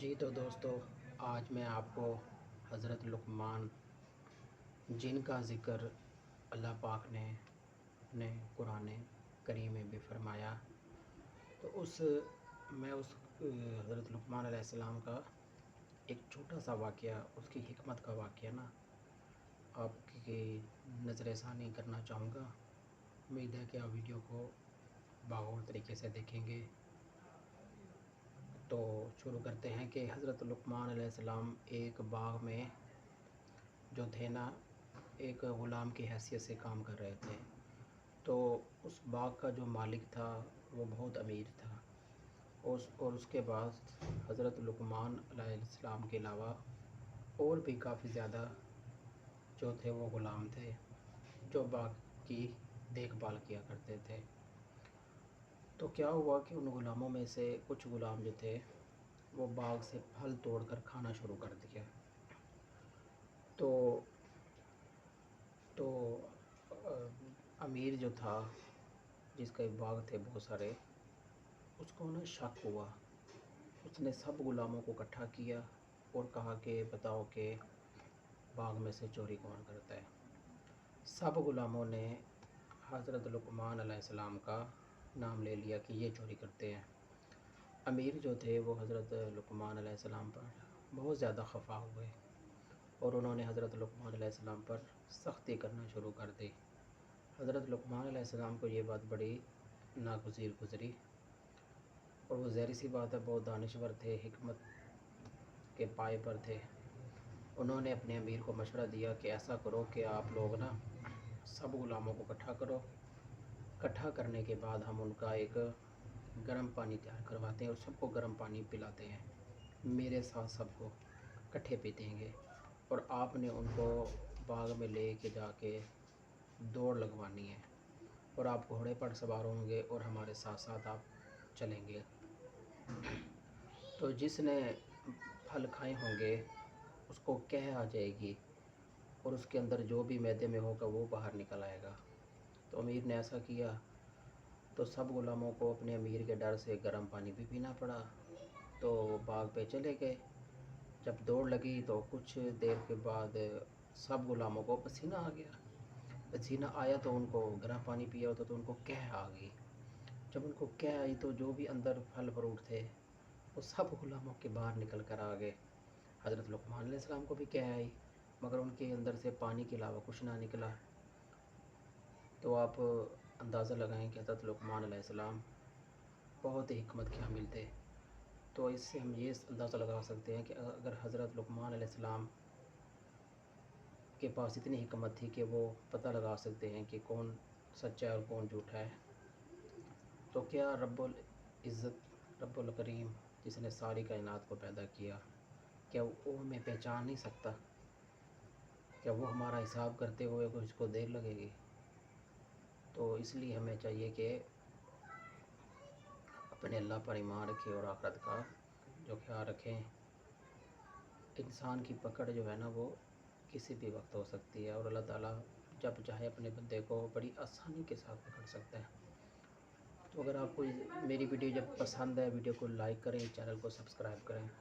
جی تو دوستو، آج میں آپ کو حضرت لقمان جن کا ذکر اللہ پاک نے قرآن کریم میں بھی فرمایا، تو میں اس حضرت لقمان علیہ السلام کا ایک چھوٹا سا واقعہ، اس کی حکمت کا واقعہ آپ کی نظر ثانی کرنا چاہوں گا۔ امید ہے کہ آپ ویڈیو کو باغور طریقے سے دیکھیں گے۔ تو شروع کرتے ہیں کہ حضرت لقمان علیہ السلام ایک باغ میں جو تھے ایک غلام کی حیثیت سے کام کر رہے تھے۔ تو اس باغ کا جو مالک تھا وہ بہت امیر تھا، اور اس کے بعد حضرت لقمان علیہ السلام کے علاوہ اور بھی کافی زیادہ جو تھے وہ غلام تھے جو باغ کی دیکھ بھال کیا کرتے تھے۔ تو کیا ہوا کہ ان غلاموں میں سے کچھ غلام جو تھے وہ باغ سے پھل توڑ کر کھانا شروع کر دیا۔ تو امیر جو تھا، جس کا باغ تھے بہت سارے، اس کو شک ہوا۔ اس نے سب غلاموں کو اکٹھا کیا اور کہا کہ بتاؤ کہ باغ میں سے چوری کون کرتا ہے۔ سب غلاموں نے حضرت لقمان علیہ السلام کا نام لے لیا کہ یہ چوری کرتے ہیں۔ امیر جو تھے وہ حضرت لقمان علیہ السلام پر بہت زیادہ خفا ہوئے اور انہوں نے حضرت لقمان علیہ السلام پر سختی کرنا شروع کر دی۔ حضرت لقمان علیہ السلام کو یہ بات بڑی ناگزیر گزری، اور وہ ظاہر سی بات ہے بہت دانشور تھے، حکمت کے پائے پر تھے۔ انہوں نے اپنے امیر کو مشورہ دیا کہ ایسا کرو کہ آپ لوگ سب غلاموں کو اکٹھا کرو۔ اکٹھا کرنے کے بعد ہم ان کا ایک گرم پانی تیار کرواتے ہیں اور سب کو گرم پانی پلاتے ہیں، میرے ساتھ سب کو اکٹھے پیتیں گے، اور آپ نے ان کو باغ میں لے کے جا کے دوڑ لگوانی ہے، اور آپ گھوڑے پر سوار ہوں گے اور ہمارے ساتھ ساتھ آپ چلیں گے۔ تو جس نے پھل کھائے ہوں گے اس کو قحط آ جائے گی، اور اس کے اندر جو بھی معدے میں ہوگا وہ باہر نکل آئے گا۔ تو امیر نے ایسا کیا، تو سب غلاموں کو اپنے امیر کے ڈر سے گرم پانی بھی پینا پڑا۔ تو وہ باغ پہ چلے گئے۔ جب دوڑ لگی تو کچھ دیر کے بعد سب غلاموں کو پسینہ آ گیا۔ پسینہ آیا تو ان کو گرم پانی پیا ہوتا تو ان کو قحط آ گئی۔ جب ان کو قحط آئی تو جو بھی اندر پھل فروٹ تھے وہ سب غلاموں کے باہر نکل کر آ گئے۔ حضرت لقمان علیہ السلام کو بھی قحط آئی، مگر ان کے اندر سے پانی کے علاوہ کچھ نہ نکلا۔ تو آپ اندازہ لگائیں کہ حضرت لقمان علیہ السلام بہت ہی حکمت کے حامل تھے۔ تو اس سے ہم یہ اندازہ لگا سکتے ہیں کہ اگر حضرت لقمان علیہ السلام کے پاس اتنی حکمت تھی کہ وہ پتہ لگا سکتے ہیں کہ کون سچا ہے اور کون جھوٹا ہے، تو کیا رب العزت رب الکریم جس نے ساری کائنات کو پیدا کیا، کیا وہ ہمیں پہچان نہیں سکتا؟ کیا وہ ہمارا حساب کرتے ہوئے کچھ کو دیر لگے گی؟ تو اس لیے ہمیں چاہیے کہ اپنے اللہ پر ایمان رکھیں اور آخرت کا جو خیال رکھیں۔ انسان کی پکڑ جو ہے وہ کسی بھی وقت ہو سکتی ہے، اور اللہ تعالیٰ جب چاہے اپنے بندے کو بڑی آسانی کے ساتھ پکڑ سکتا ہے۔ تو اگر آپ کو میری ویڈیو جب پسند ہے، ویڈیو کو لائک کریں، چینل کو سبسکرائب کریں۔